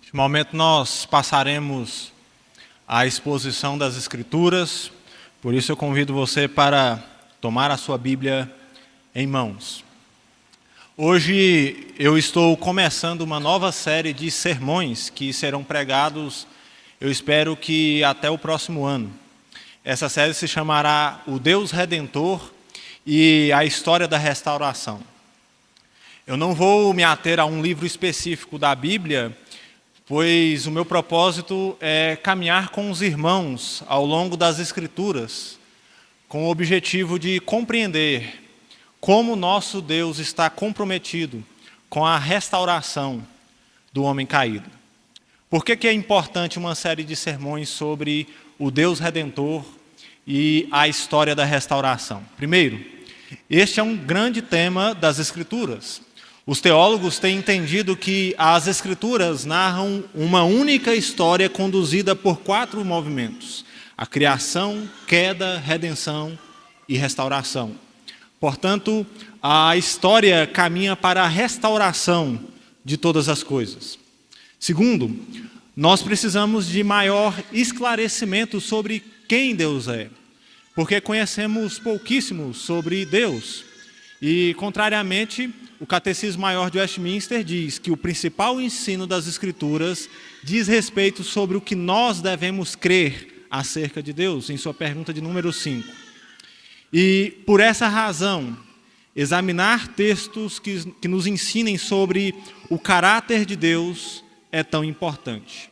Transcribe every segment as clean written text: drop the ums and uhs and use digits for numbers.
Neste momento nós passaremos a exposição das Escrituras, por isso eu convido você para tomar a sua Bíblia em mãos. Hoje eu estou começando uma nova série de sermões que serão pregados, eu espero que até o próximo ano. Essa série se chamará O Deus Redentor e a História da Restauração. Eu não vou me ater a um livro específico da Bíblia, pois o meu propósito é caminhar com os irmãos ao longo das Escrituras, com o objetivo de compreender como nosso Deus está comprometido com a restauração do homem caído. Por que é importante uma série de sermões sobre o Deus Redentor e a história da restauração? Primeiro, este é um grande tema das Escrituras. Os teólogos têm entendido que as Escrituras narram uma única história conduzida por 4 movimentos: a criação, queda, redenção e restauração. Portanto, a história caminha para a restauração de todas as coisas. Segundo, nós precisamos de maior esclarecimento sobre quem Deus é, porque conhecemos pouquíssimo sobre Deus. E, contrariamente, o Catecismo Maior de Westminster diz que o principal ensino das Escrituras diz respeito sobre o que nós devemos crer acerca de Deus, em sua pergunta de número 5. E, por essa razão, examinar textos que nos ensinem sobre o caráter de Deus é tão importante.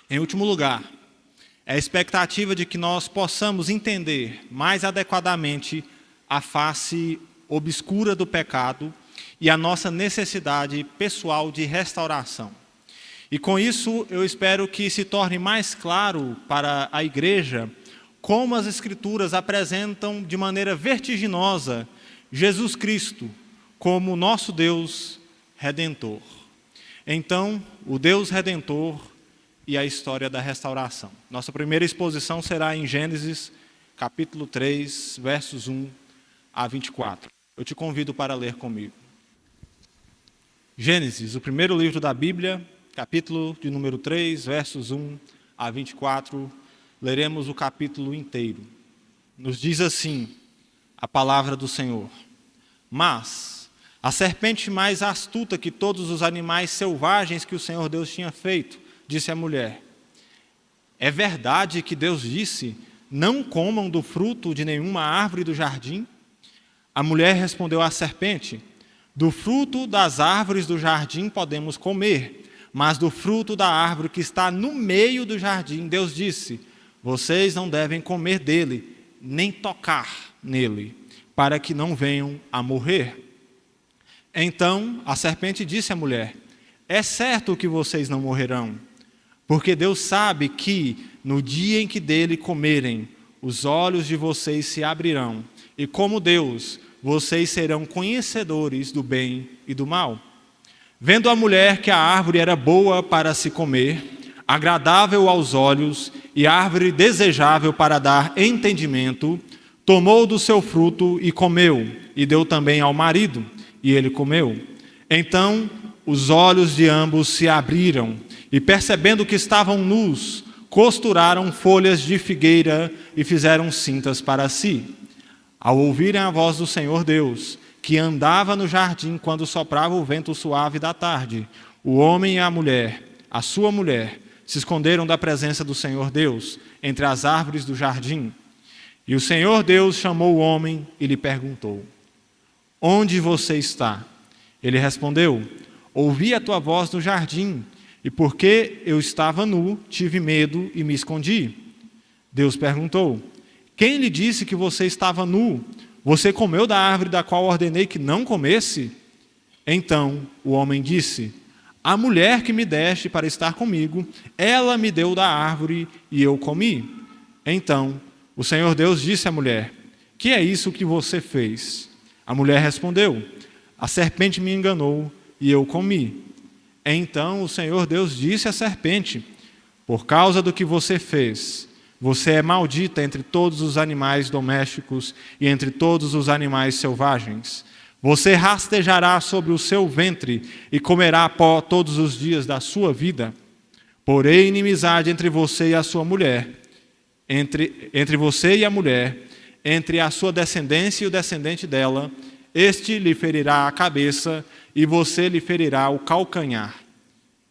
Em último lugar, é a expectativa de que nós possamos entender mais adequadamente a face obscura do pecado e a nossa necessidade pessoal de restauração. E com isso, eu espero que se torne mais claro para a igreja como as Escrituras apresentam de maneira vertiginosa Jesus Cristo como nosso Deus Redentor. Então, o Deus Redentor e a história da restauração. Nossa primeira exposição será em Gênesis, capítulo 3, versos 1 a 24. Eu te convido para ler comigo. Gênesis, o primeiro livro da Bíblia, capítulo de número 3, versos 1 a 24. Leremos o capítulo inteiro. Nos diz assim a palavra do Senhor: Mas a serpente mais astuta que todos os animais selvagens que o Senhor Deus tinha feito, disse à mulher: É verdade que Deus disse, não comam do fruto de nenhuma árvore do jardim? A mulher respondeu à serpente: Do fruto das árvores do jardim podemos comer, mas do fruto da árvore que está no meio do jardim, Deus disse: Vocês não devem comer dele, nem tocar nele, para que não venham a morrer. Então a serpente disse à mulher: É certo que vocês não morrerão, porque Deus sabe que, no dia em que dele comerem, os olhos de vocês se abrirão, e como Deus, vocês serão conhecedores do bem e do mal. Vendo a mulher que a árvore era boa para se comer, agradável aos olhos e árvore desejável para dar entendimento, tomou do seu fruto e comeu, e deu também ao marido, e ele comeu. Então os olhos de ambos se abriram, e percebendo que estavam nus, costuraram folhas de figueira e fizeram cintas para si. Ao ouvirem a voz do Senhor Deus, que andava no jardim quando soprava o vento suave da tarde, o homem e a mulher, a sua mulher, se esconderam da presença do Senhor Deus, entre as árvores do jardim. E o Senhor Deus chamou o homem e lhe perguntou: Onde você está? Ele respondeu: Ouvi a tua voz no jardim, e porque eu estava nu, tive medo e me escondi. Deus perguntou: Quem lhe disse que você estava nu? Você comeu da árvore da qual ordenei que não comesse? Então o homem disse: A mulher que me deste para estar comigo, ela me deu da árvore e eu comi. Então o Senhor Deus disse à mulher: Que é isso que você fez? A mulher respondeu: A serpente me enganou e eu comi. Então o Senhor Deus disse à serpente: Por causa do que você fez, você é maldita entre todos os animais domésticos e entre todos os animais selvagens. Você rastejará sobre o seu ventre e comerá pó todos os dias da sua vida. Porém, inimizade entre você e a sua mulher, entre você e a mulher, entre a sua descendência e o descendente dela, este lhe ferirá a cabeça e você lhe ferirá o calcanhar.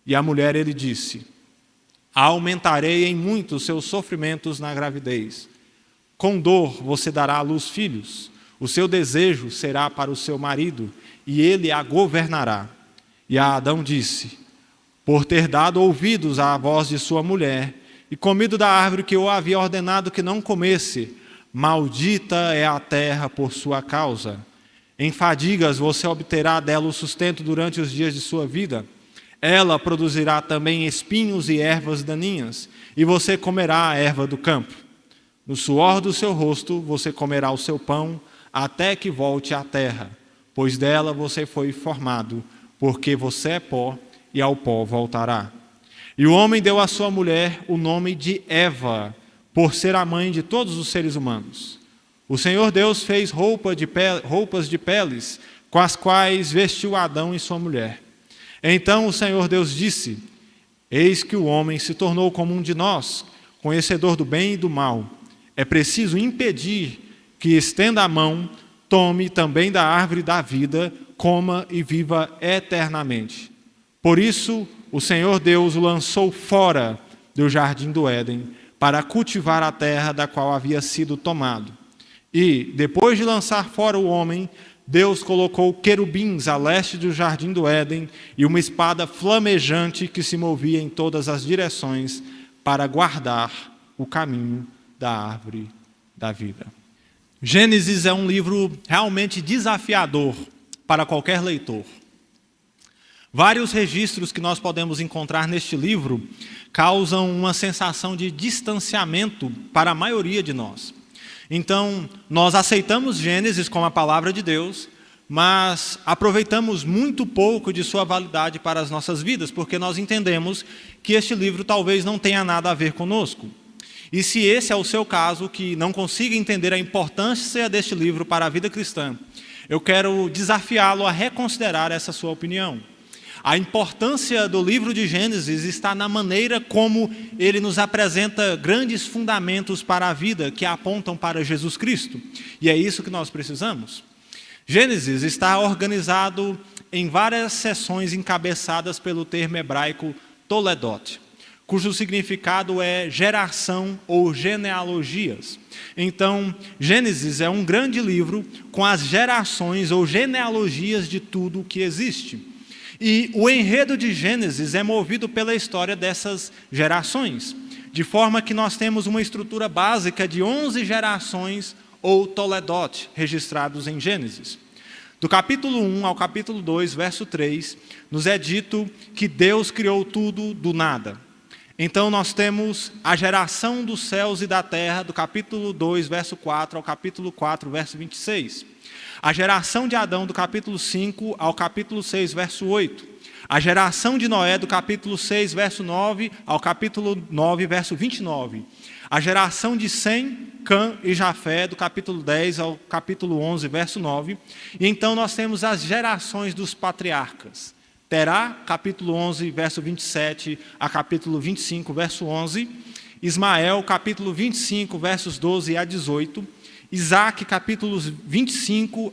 E a mulher lhe disse: aumentarei em muito os seus sofrimentos na gravidez. Com dor você dará à luz filhos. O seu desejo será para o seu marido, e ele a governará. E a Adão disse: por ter dado ouvidos à voz de sua mulher, e comido da árvore que eu havia ordenado que não comesse, maldita é a terra por sua causa. Em fadigas você obterá dela o sustento durante os dias de sua vida. Ela produzirá também espinhos e ervas daninhas, e você comerá a erva do campo. No suor do seu rosto você comerá o seu pão, até que volte à terra, pois dela você foi formado, porque você é pó, e ao pó voltará. E o homem deu à sua mulher o nome de Eva, por ser a mãe de todos os seres humanos. O Senhor Deus fez roupas de peles, com as quais vestiu Adão e sua mulher. Então o Senhor Deus disse: eis que o homem se tornou como um de nós, conhecedor do bem e do mal. É preciso impedir que estenda a mão, tome também da árvore da vida, coma e viva eternamente. Por isso, o Senhor Deus o lançou fora do jardim do Éden, para cultivar a terra da qual havia sido tomado. E, depois de lançar fora o homem, Deus colocou querubins a leste do jardim do Éden e uma espada flamejante que se movia em todas as direções para guardar o caminho da árvore da vida. Gênesis é um livro realmente desafiador para qualquer leitor. Vários registros que nós podemos encontrar neste livro causam uma sensação de distanciamento para a maioria de nós. Então, nós aceitamos Gênesis como a palavra de Deus, mas aproveitamos muito pouco de sua validade para as nossas vidas, porque nós entendemos que este livro talvez não tenha nada a ver conosco. E se esse é o seu caso, que não consiga entender a importância deste livro para a vida cristã, eu quero desafiá-lo a reconsiderar essa sua opinião. A importância do livro de Gênesis está na maneira como ele nos apresenta grandes fundamentos para a vida que apontam para Jesus Cristo. E é isso que nós precisamos. Gênesis está organizado em várias seções encabeçadas pelo termo hebraico Toledot, cujo significado é geração ou genealogias. Então, Gênesis é um grande livro com as gerações ou genealogias de tudo o que existe. E o enredo de Gênesis é movido pela história dessas gerações, de forma que nós temos uma estrutura básica de 11 gerações ou Toledot registrados em Gênesis. Do capítulo 1 ao capítulo 2, verso 3, nos é dito que Deus criou tudo do nada. Então nós temos a geração dos céus e da terra, do capítulo 2, verso 4 ao capítulo 4, verso 26. A geração de Adão, do capítulo 5 ao capítulo 6, verso 8. A geração de Noé, do capítulo 6, verso 9 ao capítulo 9, verso 29. A geração de Sem, Cã e Jafé, do capítulo 10 ao capítulo 11, verso 9. E então nós temos as gerações dos patriarcas. Terá, capítulo 11, verso 27 a capítulo 25, verso 11. Ismael, capítulo 25, versos 12 a 18. Isaac, capítulo 25,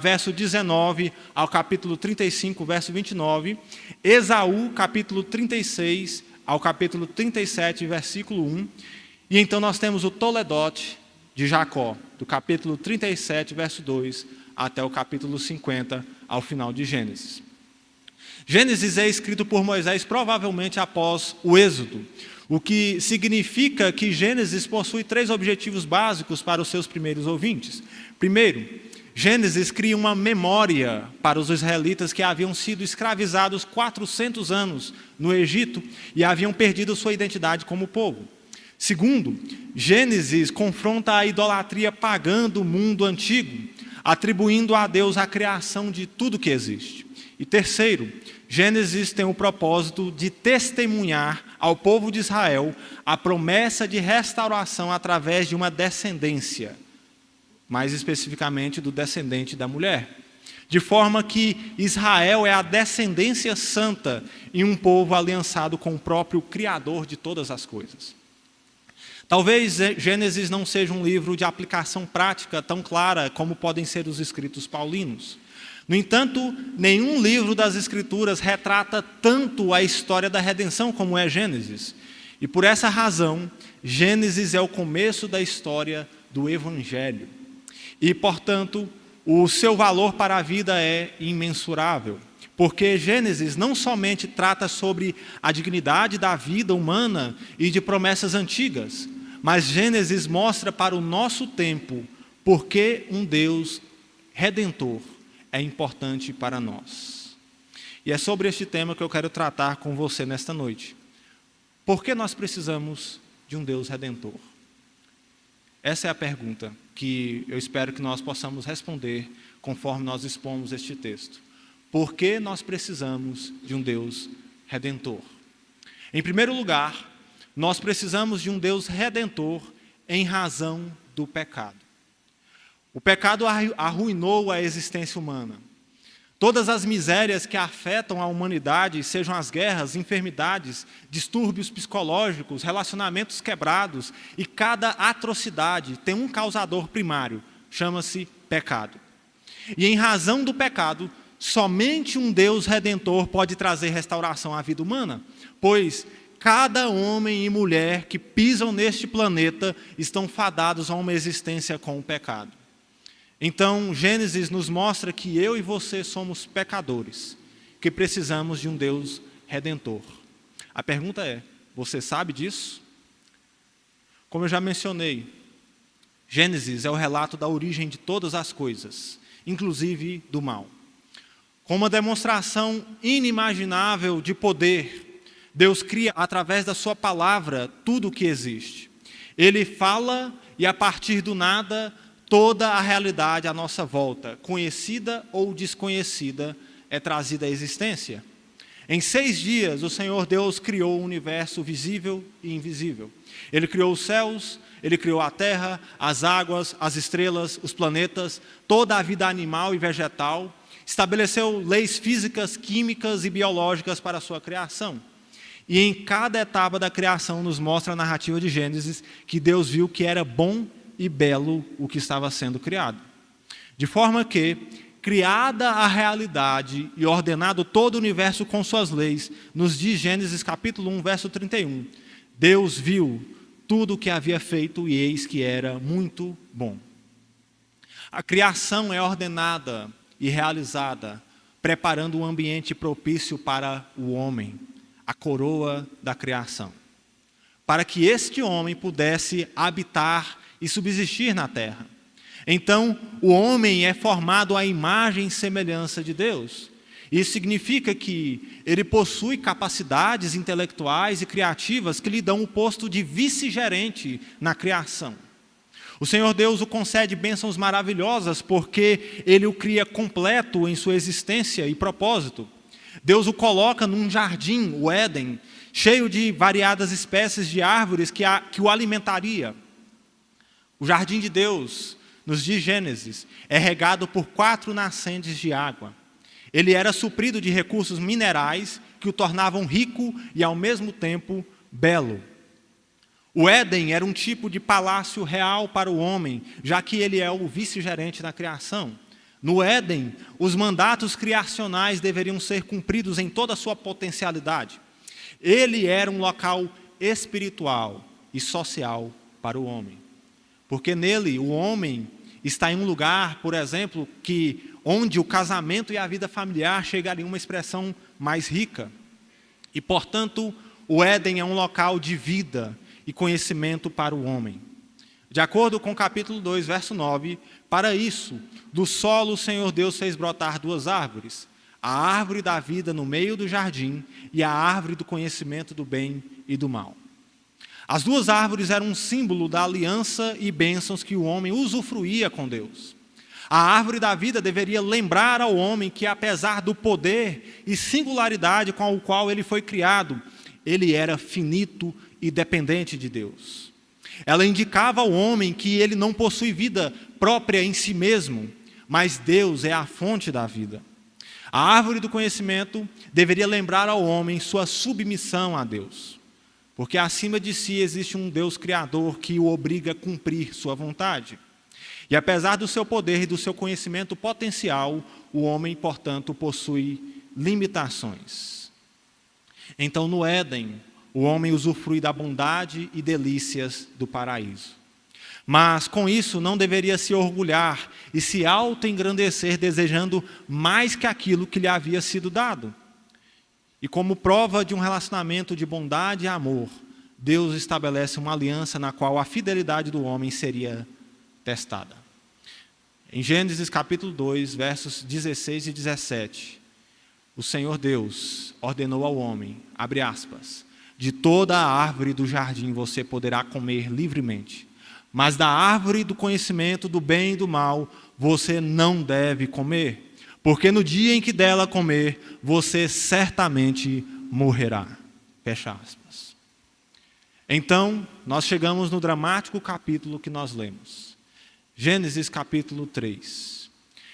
verso 19 ao capítulo 35, verso 29. Esaú, capítulo 36 ao capítulo 37, versículo 1. E então nós temos o Toledot de Jacó, do capítulo 37, verso 2, até o capítulo 50, ao final de Gênesis. Gênesis é escrito por Moisés provavelmente após o Êxodo, o que significa que Gênesis possui 3 objetivos básicos para os seus primeiros ouvintes. Primeiro, Gênesis cria uma memória para os israelitas que haviam sido escravizados 400 anos no Egito e haviam perdido sua identidade como povo. Segundo, Gênesis confronta a idolatria pagã do mundo antigo, atribuindo a Deus a criação de tudo que existe. E terceiro, Gênesis tem o propósito de testemunhar ao povo de Israel a promessa de restauração através de uma descendência, mais especificamente do descendente da mulher. de forma que Israel é a descendência santa e um povo aliançado com o próprio Criador de todas as coisas. Talvez Gênesis não seja um livro de aplicação prática tão clara como podem ser os escritos paulinos. No entanto, nenhum livro das Escrituras retrata tanto a história da redenção como é Gênesis. E por essa razão, Gênesis é o começo da história do Evangelho. E, portanto, o seu valor para a vida é imensurável, porque Gênesis não somente trata sobre a dignidade da vida humana e de promessas antigas, mas Gênesis mostra para o nosso tempo por que um Deus redentor é importante para nós. E é sobre este tema que eu quero tratar com você nesta noite. Por que nós precisamos de um Deus redentor? Essa é a pergunta que eu espero que nós possamos responder conforme nós expomos este texto. Por que nós precisamos de um Deus redentor? Em primeiro lugar, nós precisamos de um Deus redentor em razão do pecado. O pecado arruinou a existência humana. Todas as misérias que afetam a humanidade, sejam as guerras, enfermidades, distúrbios psicológicos, relacionamentos quebrados, e cada atrocidade tem um causador primário, chama-se pecado. E em razão do pecado, somente um Deus redentor pode trazer restauração à vida humana, pois cada homem e mulher que pisam neste planeta estão fadados a uma existência com o pecado. Então, Gênesis nos mostra que eu e você somos pecadores, que precisamos de um Deus redentor. A pergunta é, você sabe disso? Como eu já mencionei, Gênesis é o relato da origem de todas as coisas, inclusive do mal. Com uma demonstração inimaginável de poder, Deus cria através da sua palavra tudo o que existe. Ele fala e a partir do nada, toda a realidade à nossa volta, conhecida ou desconhecida, é trazida à existência. Em 6 dias, o Senhor Deus criou o universo visível e invisível. Ele criou os céus, Ele criou a terra, as águas, as estrelas, os planetas, toda a vida animal e vegetal, estabeleceu leis físicas, químicas e biológicas para a sua criação. E em cada etapa da criação nos mostra a narrativa de Gênesis que Deus viu que era bom e belo o que estava sendo criado. De forma que, criada a realidade e ordenado todo o universo com suas leis, nos diz Gênesis capítulo 1, verso 31, Deus viu tudo o que havia feito e eis que era muito bom. A criação é ordenada e realizada, preparando um ambiente propício para o homem, a coroa da criação, para que este homem pudesse habitar e subsistir na terra. Então, o homem é formado à imagem e semelhança de Deus. Isso significa que ele possui capacidades intelectuais e criativas que lhe dão o posto de vice-gerente na criação. O Senhor Deus o concede bênçãos maravilhosas porque Ele o cria completo em sua existência e propósito. Deus o coloca num jardim, o Éden, cheio de variadas espécies de árvores que o alimentaria. O jardim de Deus, nos diz Gênesis, é regado por 4 nascentes de água. Ele era suprido de recursos minerais que o tornavam rico e, ao mesmo tempo, belo. O Éden era um tipo de palácio real para o homem, já que ele é o vice-gerente da criação. No Éden, os mandatos criacionais deveriam ser cumpridos em toda a sua potencialidade. Ele era um local espiritual e social para o homem. Porque nele o homem está em um lugar, por exemplo, onde o casamento e a vida familiar chegariam a uma expressão mais rica. E, portanto, o Éden é um local de vida e conhecimento para o homem. De acordo com o capítulo 2, verso 9, para isso, do solo o Senhor Deus fez brotar 2 árvores, a árvore da vida no meio do jardim e a árvore do conhecimento do bem e do mal. As 2 árvores eram um símbolo da aliança e bênçãos que o homem usufruía com Deus. A árvore da vida deveria lembrar ao homem que, apesar do poder e singularidade com o qual ele foi criado, ele era finito e dependente de Deus. Ela indicava ao homem que ele não possui vida própria em si mesmo, mas Deus é a fonte da vida. A árvore do conhecimento deveria lembrar ao homem sua submissão a Deus, porque acima de si existe um Deus criador que o obriga a cumprir sua vontade. E apesar do seu poder e do seu conhecimento potencial, o homem, portanto, possui limitações. Então, no Éden, o homem usufrui da bondade e delícias do paraíso. Mas, com isso, não deveria se orgulhar e se auto-engrandecer desejando mais que aquilo que lhe havia sido dado. E como prova de um relacionamento de bondade e amor, Deus estabelece uma aliança na qual a fidelidade do homem seria testada. Em Gênesis capítulo 2, versos 16 e 17, o Senhor Deus ordenou ao homem, abre aspas, de toda a árvore do jardim você poderá comer livremente, mas da árvore do conhecimento do bem e do mal você não deve comer, porque no dia em que dela comer, você certamente morrerá. Fecha aspas. Então, nós chegamos no dramático capítulo que nós lemos. Gênesis capítulo 3.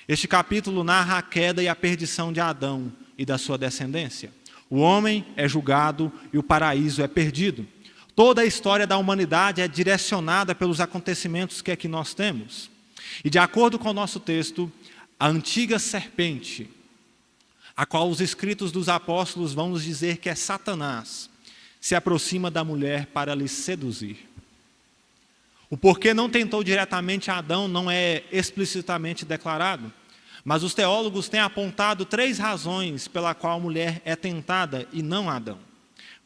Este capítulo narra a queda e a perdição de Adão e da sua descendência. O homem é julgado e o paraíso é perdido. Toda a história da humanidade é direcionada pelos acontecimentos que aqui nós temos. E de acordo com o nosso texto, a antiga serpente, a qual os escritos dos apóstolos vão nos dizer que é Satanás, se aproxima da mulher para lhe seduzir. O porquê não tentou diretamente a Adão não é explicitamente declarado, mas os teólogos têm apontado 3 razões pela qual a mulher é tentada e não Adão.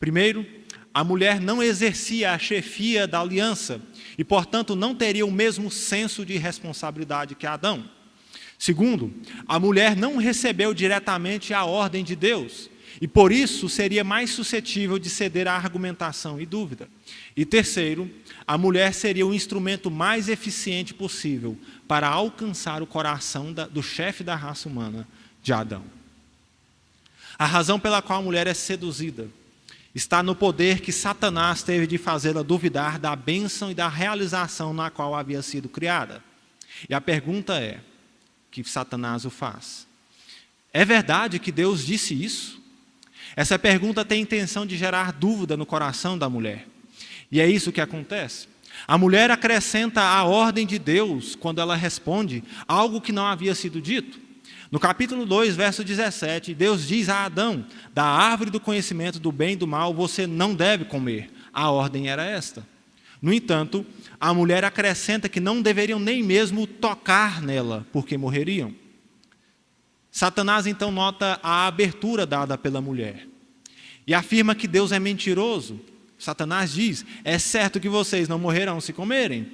Primeiro, a mulher não exercia a chefia da aliança e, portanto, não teria o mesmo senso de responsabilidade que Adão. Segundo, a mulher não recebeu diretamente a ordem de Deus e, por isso, seria mais suscetível de ceder à argumentação e dúvida. E terceiro, a mulher seria o instrumento mais eficiente possível para alcançar o coração do chefe da raça humana, de Adão. A razão pela qual a mulher é seduzida está no poder que Satanás teve de fazê-la duvidar da bênção e da realização na qual havia sido criada. E a pergunta é, que Satanás o faz: é verdade que Deus disse isso? Essa pergunta tem a intenção de gerar dúvida no coração da mulher. E é isso que acontece. A mulher acrescenta à ordem de Deus, quando ela responde, algo que não havia sido dito. No capítulo 2, verso 17, Deus diz a Adão, da árvore do conhecimento do bem e do mal você não deve comer. A ordem era esta. No entanto, a mulher acrescenta que não deveriam nem mesmo tocar nela, porque morreriam. Satanás então nota a abertura dada pela mulher e afirma que Deus é mentiroso. Satanás diz, é certo que vocês não morrerão se comerem,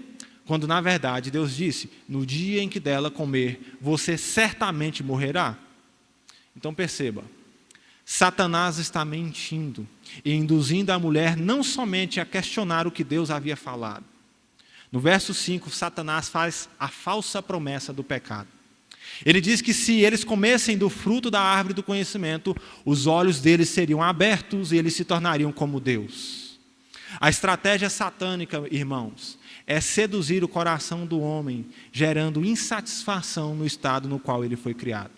quando na verdade Deus disse, no dia em que dela comer, você certamente morrerá. Então perceba, Satanás está mentindo e induzindo a mulher não somente a questionar o que Deus havia falado. No verso 5, Satanás faz a falsa promessa do pecado. Ele diz que se eles comessem do fruto da árvore do conhecimento, os olhos deles seriam abertos e eles se tornariam como Deus. A estratégia satânica, irmãos, é seduzir o coração do homem, gerando insatisfação no estado no qual ele foi criado.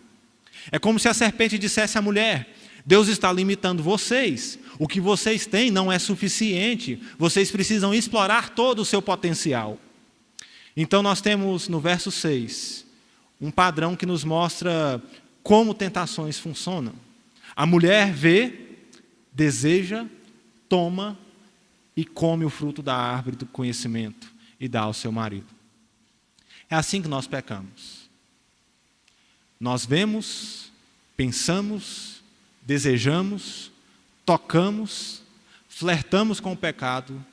É como se a serpente dissesse à mulher, Deus está limitando vocês, o que vocês têm não é suficiente, vocês precisam explorar todo o seu potencial. Então nós temos no verso 6, um padrão que nos mostra como tentações funcionam. A mulher vê, deseja, toma e come o fruto da árvore do conhecimento e dá ao seu marido. É assim que nós pecamos. Nós vemos, pensamos, desejamos, tocamos, flertamos com o pecado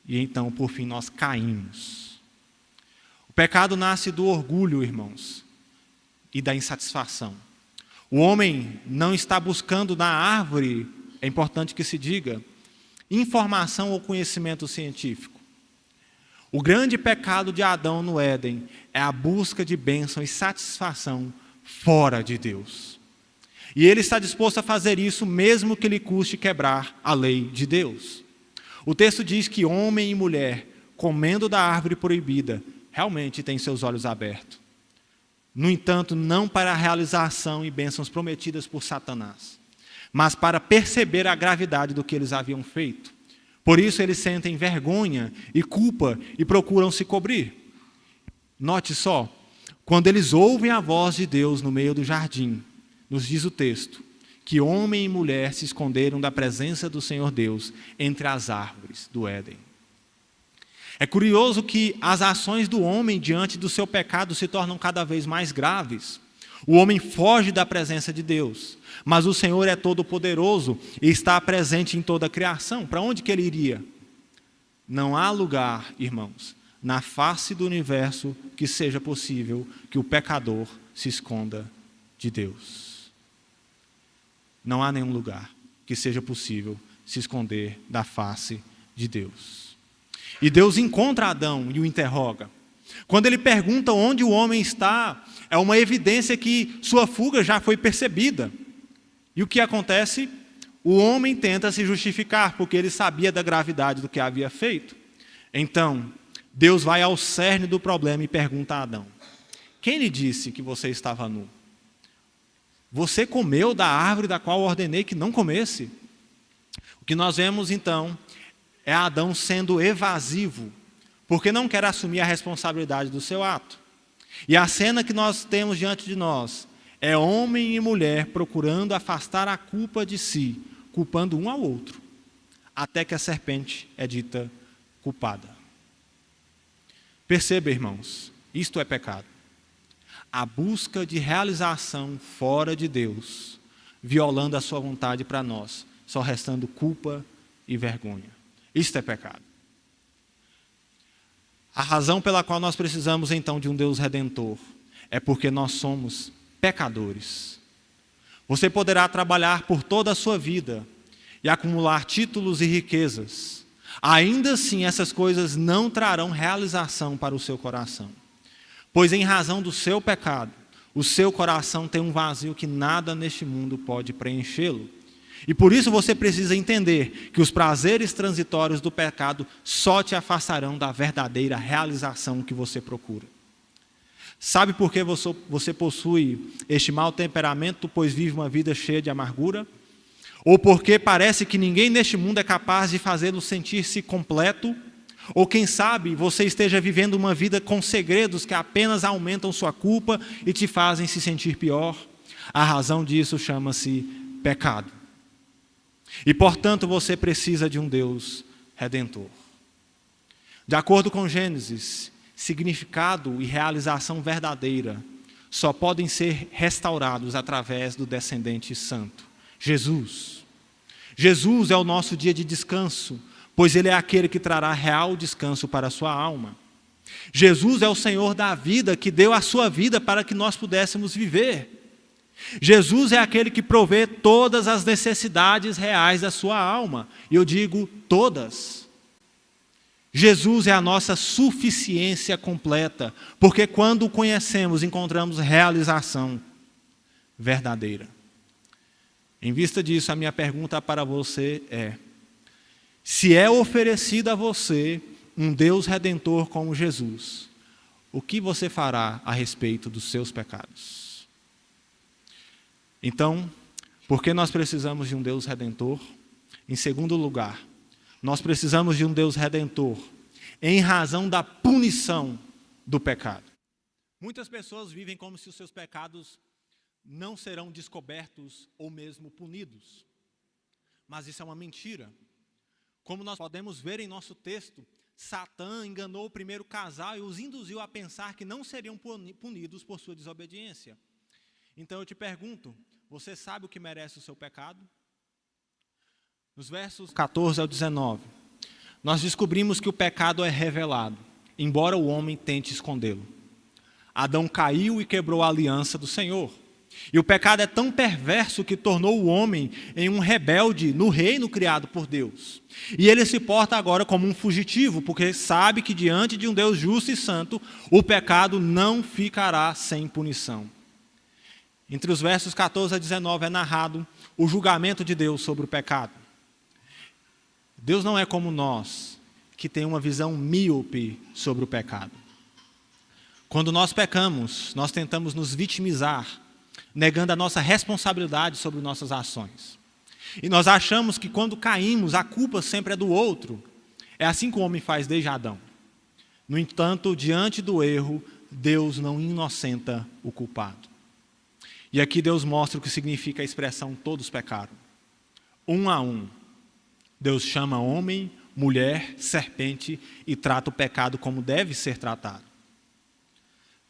e então, por fim, nós caímos. O pecado nasce do orgulho, irmãos, e da insatisfação. O homem não está buscando na árvore, é importante que se diga, informação ou conhecimento científico. O grande pecado de Adão no Éden é a busca de bênção e satisfação fora de Deus. E ele está disposto a fazer isso mesmo que lhe custe quebrar a lei de Deus. O texto diz que homem e mulher, comendo da árvore proibida, realmente têm seus olhos abertos. No entanto, não para a realização e bênçãos prometidas por Satanás, mas para perceber a gravidade do que eles haviam feito. Por isso eles sentem vergonha e culpa e procuram se cobrir. Note só, quando eles ouvem a voz de Deus no meio do jardim, nos diz o texto, que homem e mulher se esconderam da presença do Senhor Deus entre as árvores do Éden. É curioso que as ações do homem diante do seu pecado se tornam cada vez mais graves. O homem foge da presença de Deus, mas o Senhor é todo-poderoso e está presente em toda a criação. Para onde que ele iria? Não há lugar, irmãos, na face do universo que seja possível que o pecador se esconda de Deus. Não há nenhum lugar que seja possível se esconder da face de Deus. E Deus encontra Adão e o interroga. Quando ele pergunta onde o homem está, é uma evidência que sua fuga já foi percebida. E o que acontece? O homem tenta se justificar, porque ele sabia da gravidade do que havia feito. Então, Deus vai ao cerne do problema e pergunta a Adão: quem lhe disse que você estava nu? Você comeu da árvore da qual ordenei que não comesse? O que nós vemos então é Adão sendo evasivo, porque não quer assumir a responsabilidade do seu ato. E a cena que nós temos diante de nós é homem e mulher procurando afastar a culpa de si, culpando um ao outro, até que a serpente é dita culpada. Perceba, irmãos, isto é pecado. A busca de realização fora de Deus, violando a sua vontade para nós, só restando culpa e vergonha. Isto é pecado. A razão pela qual nós precisamos então de um Deus redentor é porque nós somos pecadores. Você poderá trabalhar por toda a sua vida e acumular títulos e riquezas. Ainda assim, essas coisas não trarão realização para o seu coração. Pois em razão do seu pecado, o seu coração tem um vazio que nada neste mundo pode preenchê-lo. E por isso você precisa entender que os prazeres transitórios do pecado só te afastarão da verdadeira realização que você procura. Sabe por que você possui este mau temperamento, pois vive uma vida cheia de amargura? Ou porque parece que ninguém neste mundo é capaz de fazê-lo sentir-se completo? Ou quem sabe você esteja vivendo uma vida com segredos que apenas aumentam sua culpa e te fazem se sentir pior? A razão disso chama-se pecado. E portanto você precisa de um Deus redentor. De acordo com Gênesis, significado e realização verdadeira só podem ser restaurados através do descendente santo, Jesus. Jesus é o nosso dia de descanso, pois Ele é aquele que trará real descanso para a sua alma. Jesus é o Senhor da vida, que deu a sua vida para que nós pudéssemos viver. Jesus é aquele que provê todas as necessidades reais da sua alma. E eu digo todas. Jesus é a nossa suficiência completa, porque quando o conhecemos, encontramos realização verdadeira. Em vista disso, a minha pergunta para você é: se é oferecido a você um Deus redentor como Jesus, o que você fará a respeito dos seus pecados? Então, por que nós precisamos de um Deus redentor? Em segundo lugar, nós precisamos de um Deus redentor em razão da punição do pecado. Muitas pessoas vivem como se os seus pecados não serão descobertos ou mesmo punidos. Mas isso é uma mentira. Como nós podemos ver em nosso texto, Satã enganou o primeiro casal e os induziu a pensar que não seriam punidos por sua desobediência. Então eu te pergunto, você sabe o que merece o seu pecado? Nos versos 14 ao 19, nós descobrimos que o pecado é revelado, embora o homem tente escondê-lo. Adão caiu e quebrou a aliança do Senhor. E o pecado é tão perverso que tornou o homem em um rebelde no reino criado por Deus. E ele se porta agora como um fugitivo, porque sabe que diante de um Deus justo e santo, o pecado não ficará sem punição. Entre os versos 14 a 19 é narrado o julgamento de Deus sobre o pecado. Deus não é como nós, que tem uma visão míope sobre o pecado. Quando nós pecamos, nós tentamos nos vitimizar, negando a nossa responsabilidade sobre nossas ações. E nós achamos que quando caímos, a culpa sempre é do outro. É assim que o homem faz desde Adão. No entanto, diante do erro, Deus não inocenta o culpado. E aqui Deus mostra o que significa a expressão todos pecaram. Um a um. Deus chama homem, mulher, serpente e trata o pecado como deve ser tratado.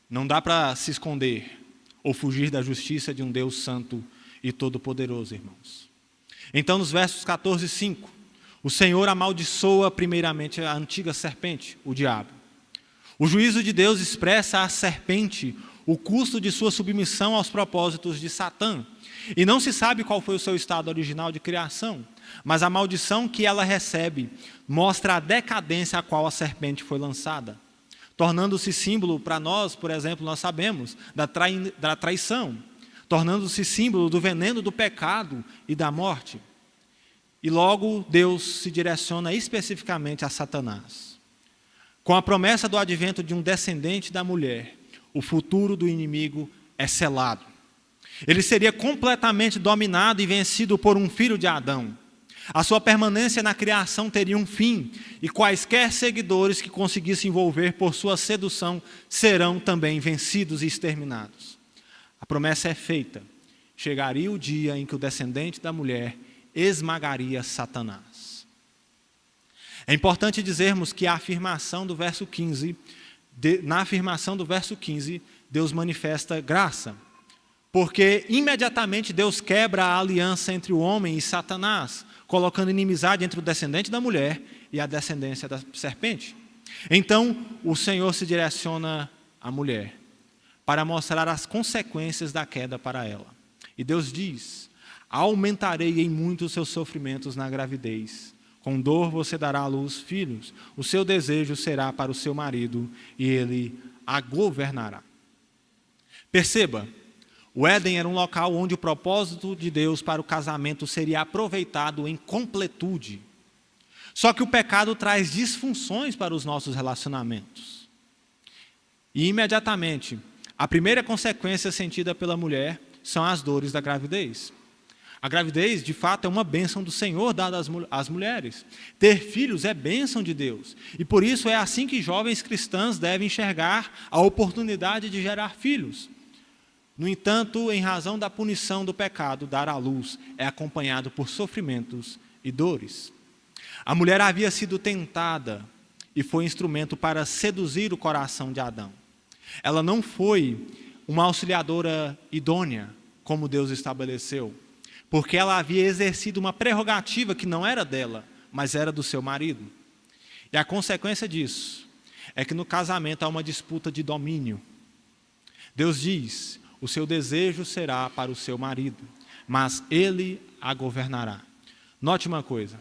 Não dá para se esconder ou fugir da justiça de um Deus santo e todo-poderoso, irmãos. Então, nos versos 14 e 5, o Senhor amaldiçoa primeiramente a antiga serpente, o diabo. O juízo de Deus expressa à serpente o custo de sua submissão aos propósitos de Satã. E não se sabe qual foi o seu estado original de criação, mas a maldição que ela recebe mostra a decadência a qual a serpente foi lançada, tornando-se símbolo para nós, por exemplo, nós sabemos, da traição, tornando-se símbolo do veneno do pecado e da morte. E logo Deus se direciona especificamente a Satanás. Com a promessa do advento de um descendente da mulher, o futuro do inimigo é selado. Ele seria completamente dominado e vencido por um filho de Adão. A sua permanência na criação teria um fim, e quaisquer seguidores que conseguissem envolver por sua sedução serão também vencidos e exterminados. A promessa é feita. Chegaria o dia em que o descendente da mulher esmagaria Satanás. É importante dizermos que na afirmação do verso 15, Deus manifesta graça. Porque imediatamente Deus quebra a aliança entre o homem e Satanás, colocando inimizade entre o descendente da mulher e a descendência da serpente. Então, o Senhor se direciona à mulher para mostrar as consequências da queda para ela. E Deus diz: aumentarei em muito os seus sofrimentos na gravidez. Com dor você dará à luz filhos. O seu desejo será para o seu marido e ele a governará. Perceba, o Éden era um local onde o propósito de Deus para o casamento seria aproveitado em completude. Só que o pecado traz disfunções para os nossos relacionamentos. E imediatamente, a primeira consequência sentida pela mulher são as dores da gravidez. A gravidez, de fato, é uma bênção do Senhor dada às mulheres. Ter filhos é bênção de Deus. E por isso é assim que jovens cristãs devem enxergar a oportunidade de gerar filhos. No entanto, em razão da punição do pecado, dar à luz é acompanhado por sofrimentos e dores. A mulher havia sido tentada e foi instrumento para seduzir o coração de Adão. Ela não foi uma auxiliadora idônea, como Deus estabeleceu, porque ela havia exercido uma prerrogativa que não era dela, mas era do seu marido. E a consequência disso é que no casamento há uma disputa de domínio. Deus diz: o seu desejo será para o seu marido, mas ele a governará. Note uma coisa.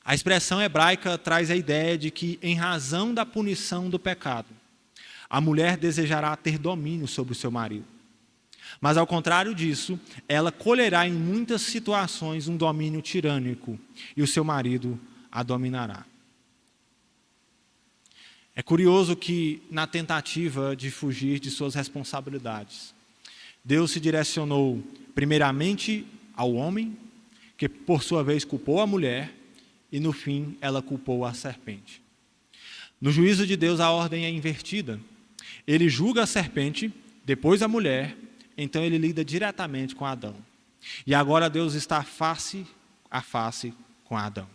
A expressão hebraica traz a ideia de que, em razão da punição do pecado, a mulher desejará ter domínio sobre o seu marido. Mas, ao contrário disso, ela colherá em muitas situações um domínio tirânico e o seu marido a dominará. É curioso que, na tentativa de fugir de suas responsabilidades, Deus se direcionou primeiramente ao homem, que por sua vez culpou a mulher, e no fim ela culpou a serpente. No juízo de Deus a ordem é invertida. Ele julga a serpente, depois a mulher, então ele lida diretamente com Adão. E agora Deus está face a face com Adão.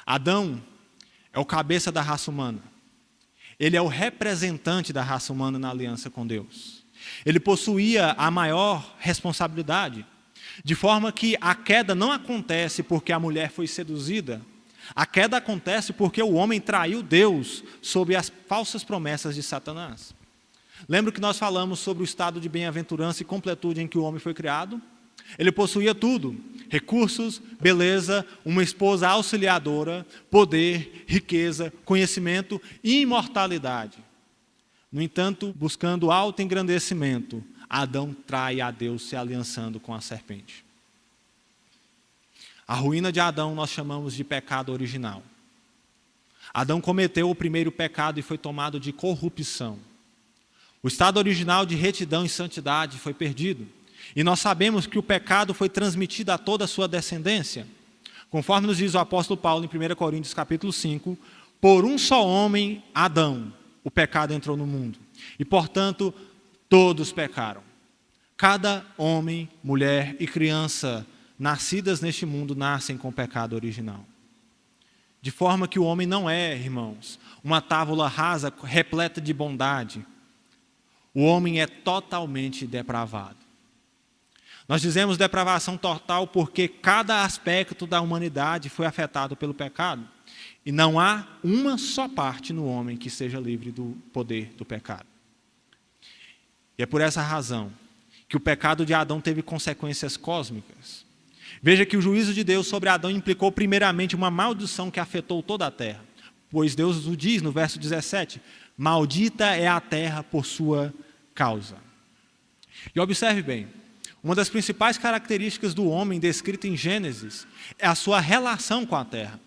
Adão é o cabeça da raça humana. Ele é o representante da raça humana na aliança com Deus. Ele possuía a maior responsabilidade, de forma que a queda não acontece porque a mulher foi seduzida. A queda acontece porque o homem traiu Deus sob as falsas promessas de Satanás. Lembra que nós falamos sobre o estado de bem-aventurança e completude em que o homem foi criado? Ele possuía tudo: recursos, beleza, uma esposa auxiliadora, poder, riqueza, conhecimento e imortalidade. No entanto, buscando autoengrandecimento, Adão trai a Deus se aliançando com a serpente. A ruína de Adão nós chamamos de pecado original. Adão cometeu o primeiro pecado e foi tomado de corrupção. O estado original de retidão e santidade foi perdido. E nós sabemos que o pecado foi transmitido a toda a sua descendência. Conforme nos diz o apóstolo Paulo em 1 Coríntios capítulo 5, por um só homem, Adão, o pecado entrou no mundo. E, portanto, todos pecaram. Cada homem, mulher e criança nascidas neste mundo nascem com o pecado original. De forma que o homem não é, irmãos, uma tábua rasa repleta de bondade. O homem é totalmente depravado. Nós dizemos depravação total porque cada aspecto da humanidade foi afetado pelo pecado. E não há uma só parte no homem que seja livre do poder do pecado. E é por essa razão que o pecado de Adão teve consequências cósmicas. Veja que o juízo de Deus sobre Adão implicou primeiramente uma maldição que afetou toda a terra. Pois Deus o diz no verso 17, maldita é a terra por sua causa. E observe bem, uma das principais características do homem descrita em Gênesis é a sua relação com a terra.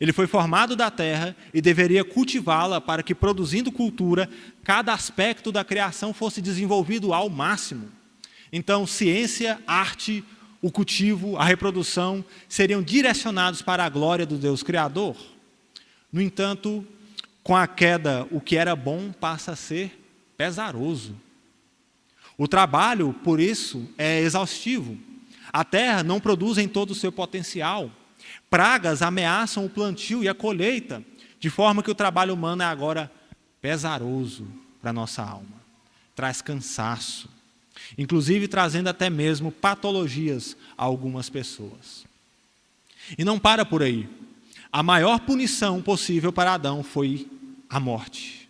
Ele foi formado da terra e deveria cultivá-la para que, produzindo cultura, cada aspecto da criação fosse desenvolvido ao máximo. Então, ciência, arte, o cultivo, a reprodução seriam direcionados para a glória do Deus Criador. No entanto, com a queda, o que era bom passa a ser pesaroso. O trabalho, por isso, é exaustivo. A terra não produz em todo o seu potencial. Pragas ameaçam o plantio e a colheita, de forma que o trabalho humano é agora pesaroso para a nossa alma. Traz cansaço, inclusive trazendo até mesmo patologias a algumas pessoas. E não para por aí. A maior punição possível para Adão foi a morte.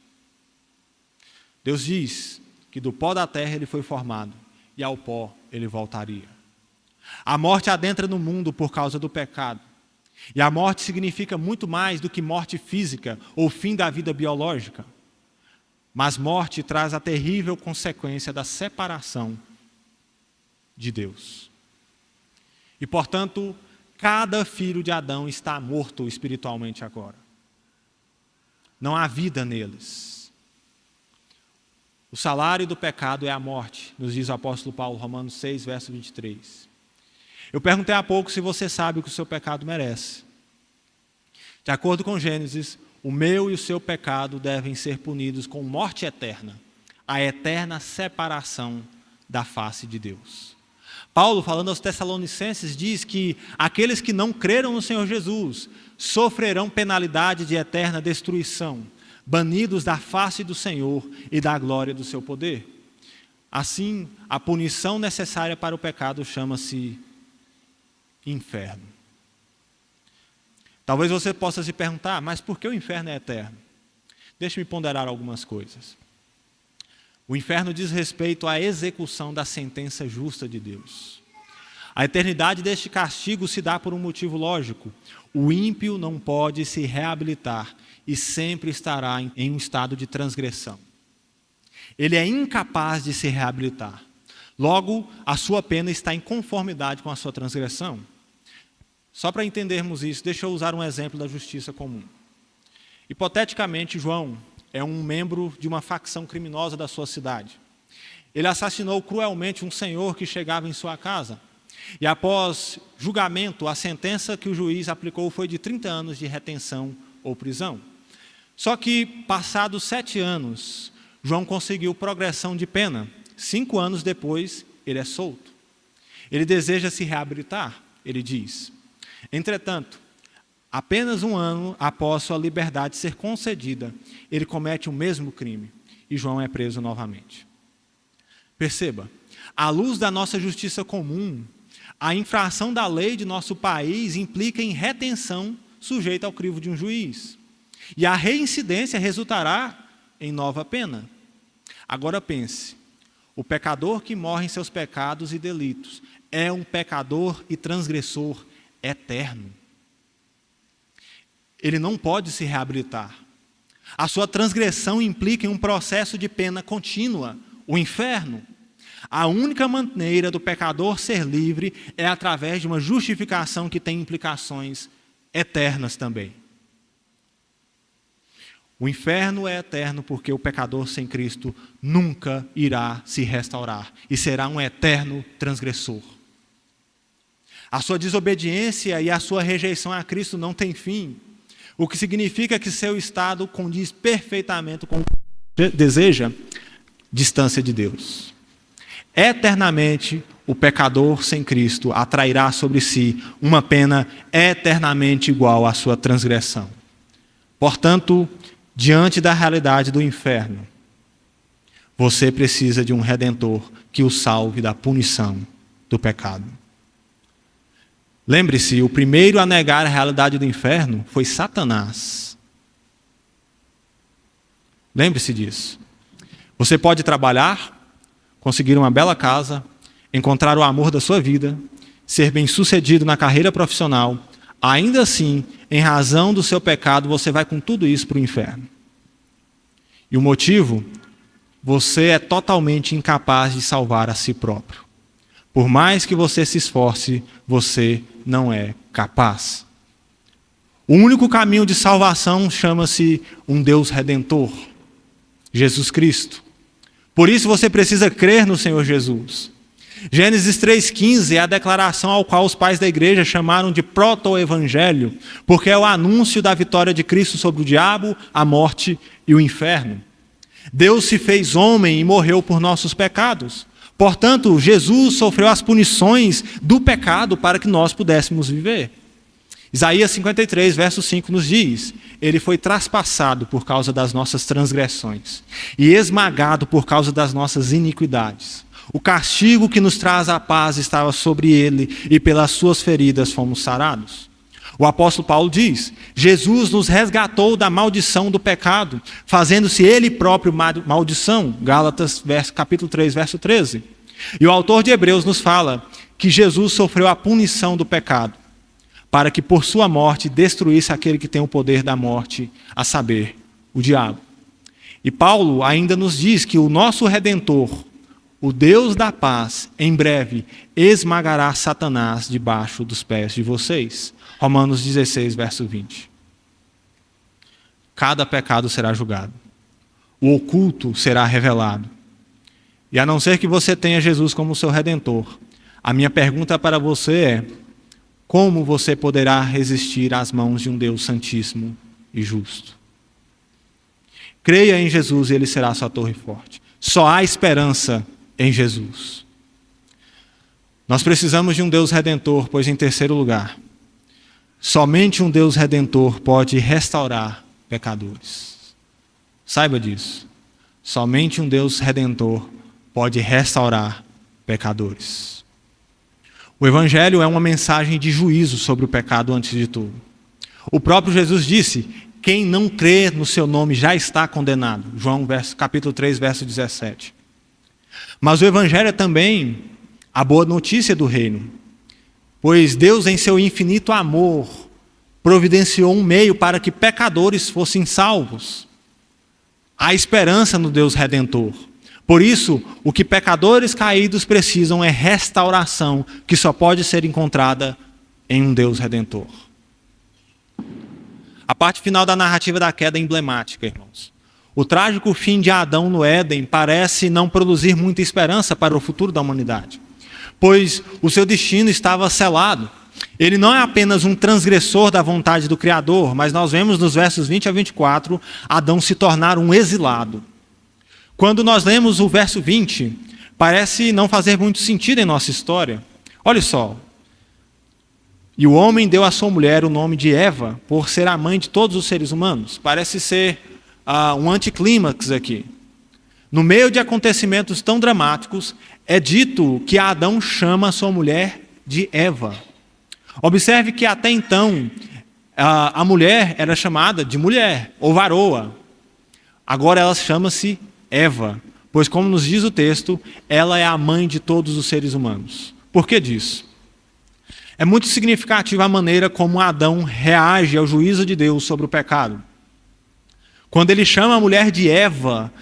Deus diz que do pó da terra ele foi formado e ao pó ele voltaria. A morte adentra no mundo por causa do pecado. E a morte significa muito mais do que morte física ou fim da vida biológica. Mas morte traz a terrível consequência da separação de Deus. E, portanto, cada filho de Adão está morto espiritualmente agora. Não há vida neles. O salário do pecado é a morte, nos diz o apóstolo Paulo, Romanos 6, verso 23. Eu perguntei há pouco se você sabe o que o seu pecado merece. De acordo com Gênesis, o meu e o seu pecado devem ser punidos com morte eterna, a eterna separação da face de Deus. Paulo, falando aos Tessalonicenses, diz que aqueles que não creram no Senhor Jesus sofrerão penalidade de eterna destruição, banidos da face do Senhor e da glória do seu poder. Assim, a punição necessária para o pecado chama-se inferno. Talvez você possa se perguntar, mas por que o inferno é eterno? Deixe-me ponderar algumas coisas. O inferno diz respeito à execução da sentença justa de Deus. A eternidade deste castigo se dá por um motivo lógico. O ímpio não pode se reabilitar e sempre estará em um estado de transgressão. Ele é incapaz de se reabilitar. Logo, a sua pena está em conformidade com a sua transgressão. Só para entendermos isso, deixa eu usar um exemplo da justiça comum. Hipoteticamente, João é um membro de uma facção criminosa da sua cidade. Ele assassinou cruelmente um senhor que chegava em sua casa. E após julgamento, a sentença que o juiz aplicou foi de 30 anos de retenção ou prisão. Só que, passados 7 anos, João conseguiu progressão de pena. 5 anos depois, ele é solto. Ele deseja se reabilitar, ele diz. Entretanto, apenas 1 ano após sua liberdade ser concedida, ele comete o mesmo crime e João é preso novamente. Perceba, à luz da nossa justiça comum, a infração da lei de nosso país implica em retenção sujeita ao crivo de um juiz. E a reincidência resultará em nova pena. Agora pense, o pecador que morre em seus pecados e delitos é um pecador e transgressor eterno. Ele não pode se reabilitar. A sua transgressão implica em um processo de pena contínua, o inferno. A única maneira do pecador ser livre é através de uma justificação que tem implicações eternas também. O inferno é eterno porque o pecador sem Cristo nunca irá se restaurar e será um eterno transgressor. A sua desobediência e a sua rejeição a Cristo não tem fim, o que significa que seu estado condiz perfeitamente com o que deseja, distância de Deus. Eternamente, o pecador sem Cristo atrairá sobre si uma pena eternamente igual à sua transgressão. Portanto, diante da realidade do inferno, você precisa de um Redentor que o salve da punição do pecado. Lembre-se, o primeiro a negar a realidade do inferno foi Satanás. Lembre-se disso. Você pode trabalhar, conseguir uma bela casa, encontrar o amor da sua vida, ser bem-sucedido na carreira profissional. Ainda assim, em razão do seu pecado, você vai com tudo isso para o inferno. E o motivo? Você é totalmente incapaz de salvar a si próprio. Por mais que você se esforce, você não é capaz. O único caminho de salvação chama-se um Deus Redentor, Jesus Cristo. Por isso você precisa crer no Senhor Jesus. Gênesis 3,15 é a declaração ao qual os pais da igreja chamaram de proto-evangelho, porque é o anúncio da vitória de Cristo sobre o diabo, a morte e o inferno. Deus se fez homem e morreu por nossos pecados. Portanto, Jesus sofreu as punições do pecado para que nós pudéssemos viver. Isaías 53, verso 5 nos diz: Ele foi traspassado por causa das nossas transgressões e esmagado por causa das nossas iniquidades. O castigo que nos traz a paz estava sobre ele e pelas suas feridas fomos sarados. O apóstolo Paulo diz: Jesus nos resgatou da maldição do pecado, fazendo-se ele próprio maldição. Gálatas capítulo 3, verso 13. E o autor de Hebreus nos fala que Jesus sofreu a punição do pecado, para que por sua morte destruísse aquele que tem o poder da morte, a saber, o diabo. E Paulo ainda nos diz que o nosso Redentor, o Deus da paz, em breve esmagará Satanás debaixo dos pés de vocês. Romanos 16, verso 20. Cada pecado será julgado. O oculto será revelado. E a não ser que você tenha Jesus como seu Redentor, a minha pergunta para você é: como você poderá resistir às mãos de um Deus santíssimo e justo? Creia em Jesus e ele será sua torre forte. Só há esperança em Jesus. Nós precisamos de um Deus Redentor, pois em terceiro lugar, somente um Deus Redentor pode restaurar pecadores. Saiba disso. Somente um Deus Redentor pode restaurar pecadores. O Evangelho é uma mensagem de juízo sobre o pecado antes de tudo. O próprio Jesus disse: quem não crê no seu nome já está condenado. João capítulo 3, verso 17. Mas o Evangelho é também a boa notícia do reino. Pois Deus, em seu infinito amor, providenciou um meio para que pecadores fossem salvos. Há esperança no Deus Redentor. Por isso, o que pecadores caídos precisam é restauração, que só pode ser encontrada em um Deus Redentor. A parte final da narrativa da queda é emblemática, irmãos. O trágico fim de Adão no Éden parece não produzir muita esperança para o futuro da humanidade, pois o seu destino estava selado. Ele não é apenas um transgressor da vontade do Criador, mas nós vemos nos versos 20 a 24, Adão se tornar um exilado. Quando nós lemos o verso 20, parece não fazer muito sentido em nossa história. Olha só. E o homem deu à sua mulher o nome de Eva, por ser a mãe de todos os seres humanos. Parece ser um anticlímax aqui. No meio de acontecimentos tão dramáticos, é dito que Adão chama a sua mulher de Eva. Observe que até então, a mulher era chamada de mulher, ou varoa. Agora ela chama-se Eva, pois como nos diz o texto, ela é a mãe de todos os seres humanos. Por que disso? É muito significativa a maneira como Adão reage ao juízo de Deus sobre o pecado. Quando ele chama a mulher de Eva,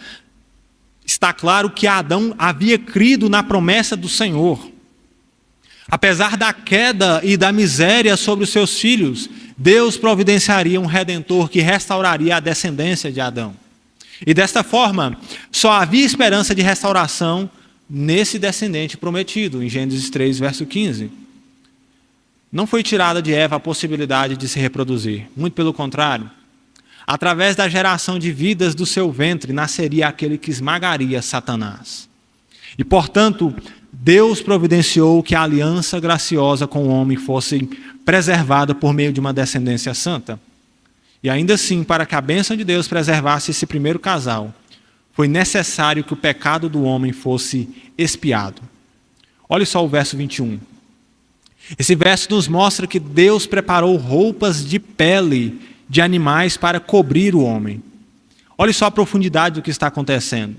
está claro que Adão havia crido na promessa do Senhor. Apesar da queda e da miséria sobre os seus filhos, Deus providenciaria um redentor que restauraria a descendência de Adão. E desta forma, só havia esperança de restauração nesse descendente prometido, em Gênesis 3, verso 15. Não foi tirada de Eva a possibilidade de se reproduzir, muito pelo contrário. Através da geração de vidas do seu ventre, nasceria aquele que esmagaria Satanás. E, portanto, Deus providenciou que a aliança graciosa com o homem fosse preservada por meio de uma descendência santa. E ainda assim, para que a bênção de Deus preservasse esse primeiro casal, foi necessário que o pecado do homem fosse expiado. Olha só o verso 21. Esse verso nos mostra que Deus preparou roupas de pele de animais para cobrir o homem. Olha só a profundidade do que está acontecendo.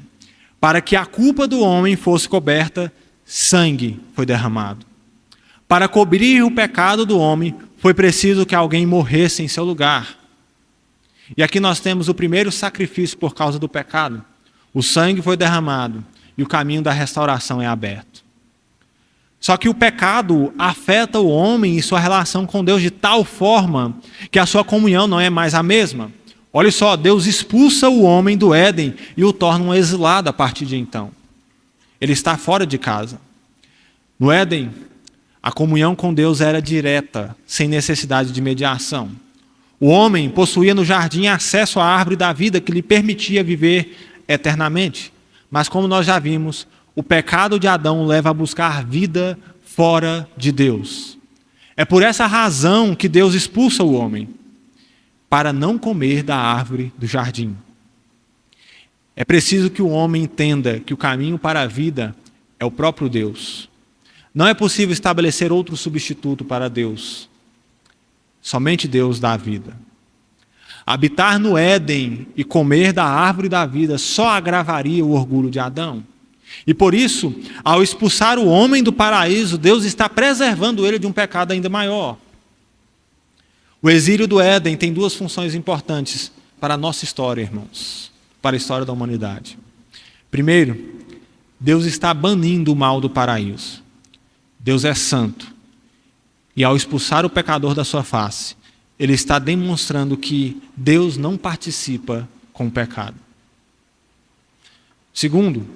Para que a culpa do homem fosse coberta, sangue foi derramado. Para cobrir o pecado do homem, foi preciso que alguém morresse em seu lugar. E aqui nós temos o primeiro sacrifício por causa do pecado. O sangue foi derramado e o caminho da restauração é aberto. Só que o pecado afeta o homem e sua relação com Deus de tal forma que a sua comunhão não é mais a mesma. Olha só, Deus expulsa o homem do Éden e o torna um exilado a partir de então. Ele está fora de casa. No Éden, a comunhão com Deus era direta, sem necessidade de mediação. O homem possuía no jardim acesso à árvore da vida que lhe permitia viver eternamente. Mas como nós já vimos, o pecado de Adão leva a buscar vida fora de Deus. É por essa razão que Deus expulsa o homem, para não comer da árvore do jardim. É preciso que o homem entenda que o caminho para a vida é o próprio Deus. Não é possível estabelecer outro substituto para Deus. Somente Deus dá a vida. Habitar no Éden e comer da árvore da vida só agravaria o orgulho de Adão. E por isso, ao expulsar o homem do paraíso, Deus está preservando ele de um pecado ainda maior. O exílio do Éden tem duas funções importantes para a nossa história, irmãos, para a história da humanidade. Primeiro, Deus está banindo o mal do paraíso. Deus é santo. E ao expulsar o pecador da sua face, ele está demonstrando que Deus não participa com o pecado. Segundo,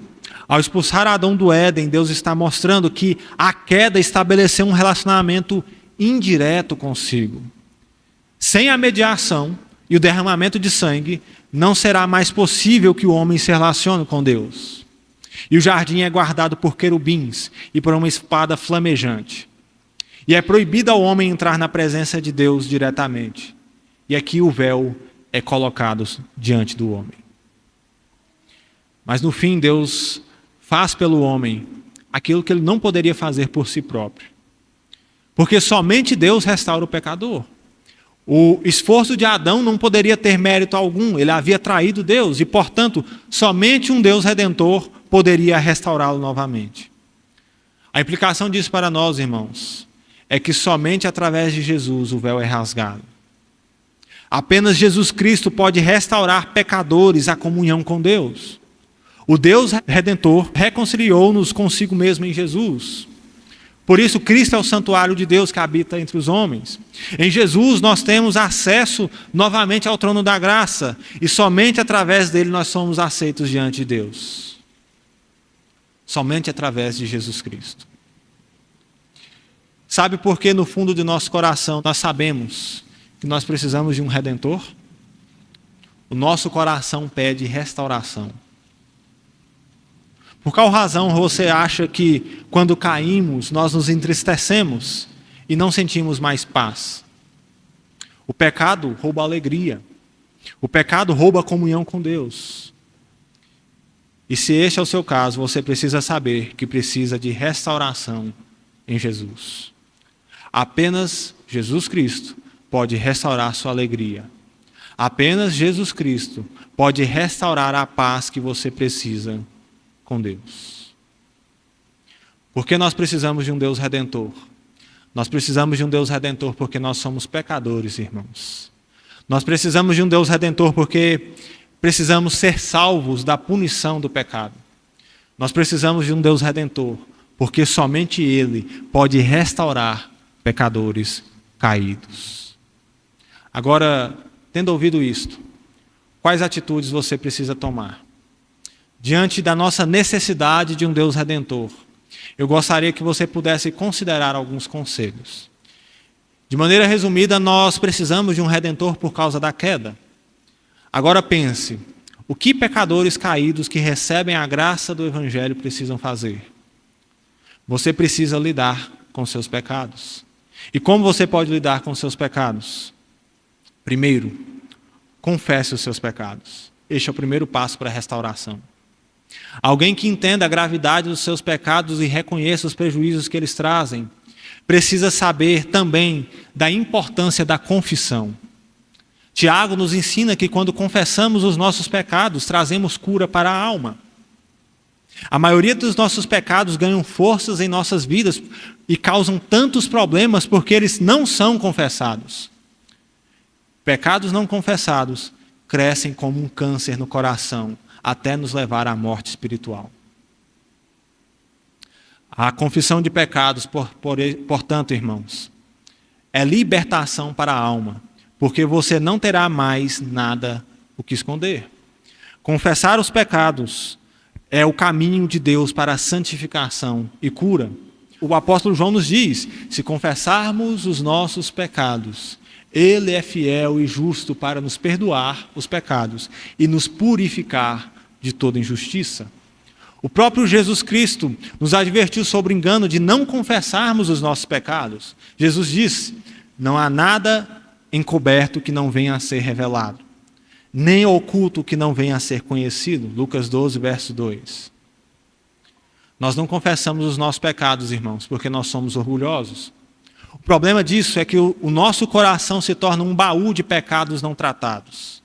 ao expulsar Adão do Éden, Deus está mostrando que a queda estabeleceu um relacionamento indireto consigo. Sem a mediação e o derramamento de sangue, não será mais possível que o homem se relacione com Deus. E o jardim é guardado por querubins e por uma espada flamejante. E é proibido ao homem entrar na presença de Deus diretamente. E aqui o véu é colocado diante do homem. Mas no fim, Deus faz pelo homem aquilo que ele não poderia fazer por si próprio. Porque somente Deus restaura o pecador. O esforço de Adão não poderia ter mérito algum, ele havia traído Deus e, portanto, somente um Deus redentor poderia restaurá-lo novamente. A implicação disso para nós, irmãos, é que somente através de Jesus o véu é rasgado. Apenas Jesus Cristo pode restaurar pecadores à comunhão com Deus. O Deus redentor reconciliou-nos consigo mesmo em Jesus. Por isso, Cristo é o santuário de Deus que habita entre os homens. Em Jesus, nós temos acesso novamente ao trono da graça. E somente através dele nós somos aceitos diante de Deus. Somente através de Jesus Cristo. Sabe por que no fundo do nosso coração nós sabemos que nós precisamos de um redentor? O nosso coração pede restauração. Por qual razão você acha que, quando caímos, nós nos entristecemos e não sentimos mais paz? O pecado rouba a alegria. O pecado rouba a comunhão com Deus. E se este é o seu caso, você precisa saber que precisa de restauração em Jesus. Apenas Jesus Cristo pode restaurar sua alegria. Apenas Jesus Cristo pode restaurar a paz que você precisa com Deus. Por que nós precisamos de um Deus redentor? Nós precisamos de um Deus redentor porque nós somos pecadores, irmãos. Nós precisamos de um Deus redentor porque precisamos ser salvos da punição do pecado. Nós precisamos de um Deus redentor porque somente Ele pode restaurar pecadores caídos. Agora, tendo ouvido isto, quais atitudes você precisa tomar? Diante da nossa necessidade de um Deus redentor, eu gostaria que você pudesse considerar alguns conselhos. De maneira resumida, nós precisamos de um redentor por causa da queda. Agora pense, o que pecadores caídos que recebem a graça do Evangelho precisam fazer? Você precisa lidar com seus pecados. E como você pode lidar com seus pecados? Primeiro, confesse os seus pecados. Este é o primeiro passo para a restauração. Alguém que entenda a gravidade dos seus pecados e reconheça os prejuízos que eles trazem, precisa saber também da importância da confissão. Tiago nos ensina que quando confessamos os nossos pecados, trazemos cura para a alma. A maioria dos nossos pecados ganham forças em nossas vidas e causam tantos problemas porque eles não são confessados. Pecados não confessados crescem como um câncer no coração, até nos levar à morte espiritual. A confissão de pecados, portanto, irmãos, é libertação para a alma, porque você não terá mais nada o que esconder. Confessar os pecados é o caminho de Deus para a santificação e cura. O apóstolo João nos diz, se confessarmos os nossos pecados, Ele é fiel e justo para nos perdoar os pecados e nos purificar de toda injustiça. O próprio Jesus Cristo nos advertiu sobre o engano de não confessarmos os nossos pecados. Jesus disse, não há nada encoberto que não venha a ser revelado, nem oculto que não venha a ser conhecido. Lucas 12, verso 2. Nós não confessamos os nossos pecados, irmãos, porque nós somos orgulhosos. O problema disso é que o nosso coração se torna um baú de pecados não tratados.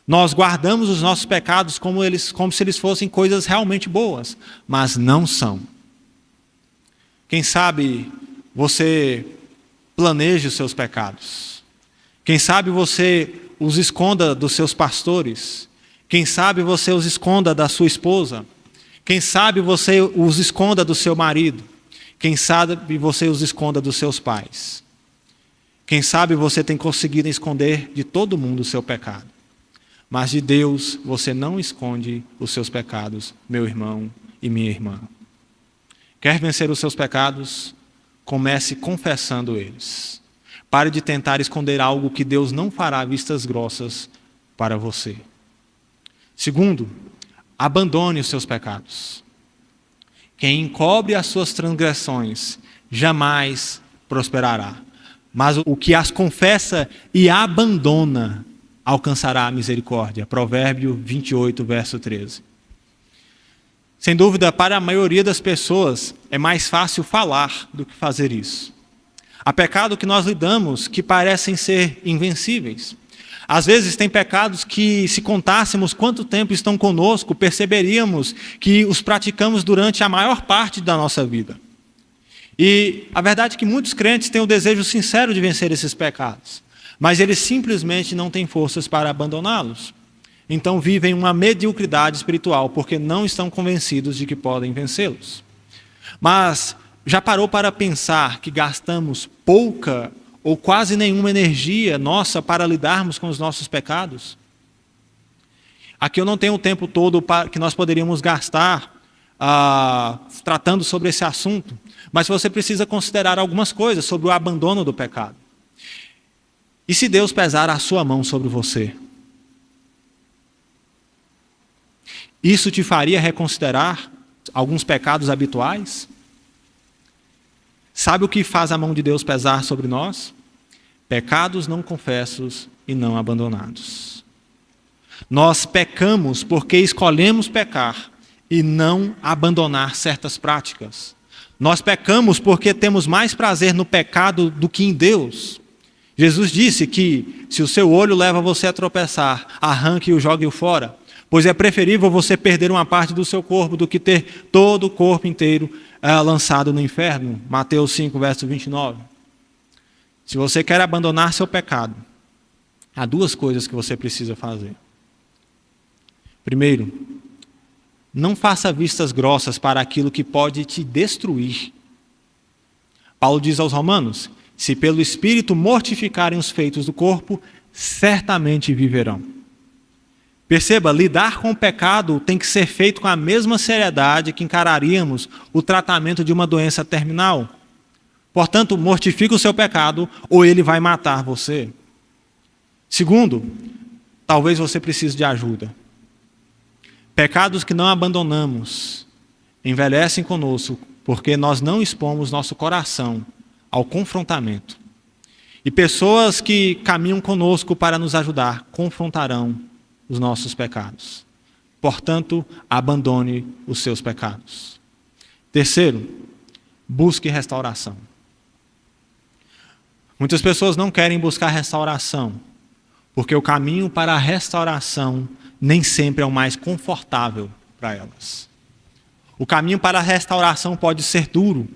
Nós guardamos os nossos pecados como se eles fossem coisas realmente boas, mas não são. Quem sabe você planeje os seus pecados. Quem sabe você os esconda dos seus pastores. Quem sabe você os esconda da sua esposa. Quem sabe você os esconda do seu marido. Quem sabe você os esconda dos seus pais. Quem sabe você tem conseguido esconder de todo mundo o seu pecado. Mas de Deus você não esconde os seus pecados, meu irmão e minha irmã. Quer vencer os seus pecados? Comece confessando eles. Pare de tentar esconder algo que Deus não fará vistas grossas para você. Segundo, abandone os seus pecados. Quem encobre as suas transgressões jamais prosperará. Mas o que as confessa e abandona alcançará a misericórdia. Provérbio 28, verso 13. Sem dúvida, para a maioria das pessoas, é mais fácil falar do que fazer isso. Há pecado que nós lidamos que parecem ser invencíveis. Às vezes tem pecados que, se contássemos quanto tempo estão conosco, perceberíamos que os praticamos durante a maior parte da nossa vida. E a verdade é que muitos crentes têm o desejo sincero de vencer esses pecados, mas eles simplesmente não têm forças para abandoná-los. Então vivem uma mediocridade espiritual, porque não estão convencidos de que podem vencê-los. Mas já parou para pensar que gastamos pouca ou quase nenhuma energia nossa para lidarmos com os nossos pecados? Aqui eu não tenho o tempo todo que nós poderíamos gastar tratando sobre esse assunto, mas você precisa considerar algumas coisas sobre o abandono do pecado. E se Deus pesar a sua mão sobre você? Isso te faria reconsiderar alguns pecados habituais? Sabe o que faz a mão de Deus pesar sobre nós? Pecados não confessos e não abandonados. Nós pecamos porque escolhemos pecar e não abandonar certas práticas. Nós pecamos porque temos mais prazer no pecado do que em Deus. Jesus disse que se o seu olho leva você a tropeçar, arranque-o e jogue-o fora, pois é preferível você perder uma parte do seu corpo do que ter todo o corpo inteiro lançado no inferno. Mateus 5, verso 29. Se você quer abandonar seu pecado, há duas coisas que você precisa fazer. Primeiro, não faça vistas grossas para aquilo que pode te destruir. Paulo diz aos Romanos se pelo Espírito mortificarem os feitos do corpo, certamente viverão. Perceba, lidar com o pecado tem que ser feito com a mesma seriedade que encararíamos o tratamento de uma doença terminal. Portanto, mortifique o seu pecado ou ele vai matar você. Segundo, talvez você precise de ajuda. Pecados que não abandonamos envelhecem conosco porque nós não expomos nosso coração ao confrontamento. E pessoas que caminham conosco para nos ajudar confrontarão os nossos pecados. Portanto, abandone os seus pecados. Terceiro, busque restauração. Muitas pessoas não querem buscar restauração, porque o caminho para a restauração nem sempre é o mais confortável para elas. O caminho para a restauração pode ser duro,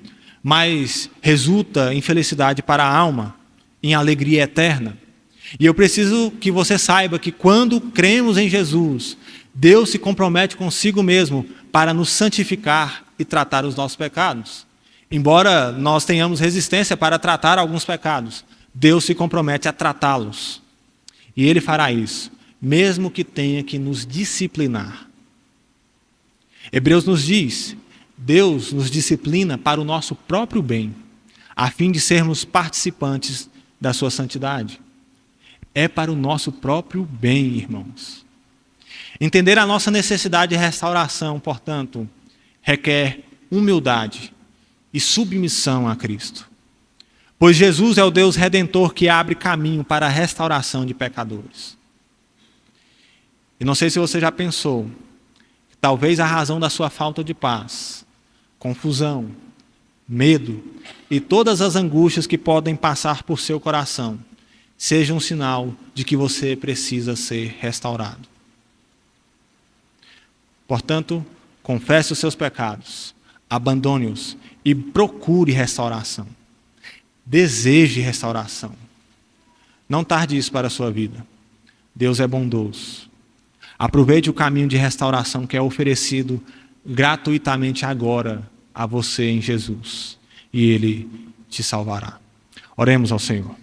mas resulta em felicidade para a alma, em alegria eterna. E eu preciso que você saiba que quando cremos em Jesus, Deus se compromete consigo mesmo para nos santificar e tratar os nossos pecados. Embora nós tenhamos resistência para tratar alguns pecados, Deus se compromete a tratá-los. E Ele fará isso, mesmo que tenha que nos disciplinar. Hebreus nos diz, Deus nos disciplina para o nosso próprio bem, a fim de sermos participantes da sua santidade. É para o nosso próprio bem, irmãos. Entender a nossa necessidade de restauração, portanto, requer humildade e submissão a Cristo. Pois Jesus é o Deus Redentor que abre caminho para a restauração de pecadores. E não sei se você já pensou, que talvez a razão da sua falta de paz, confusão, medo e todas as angústias que podem passar por seu coração seja um sinal de que você precisa ser restaurado. Portanto, confesse os seus pecados, abandone-os e procure restauração. Deseje restauração. Não tarde isso para a sua vida. Deus é bondoso. Aproveite o caminho de restauração que é oferecido gratuitamente agora a você em Jesus. E Ele te salvará. Oremos ao Senhor.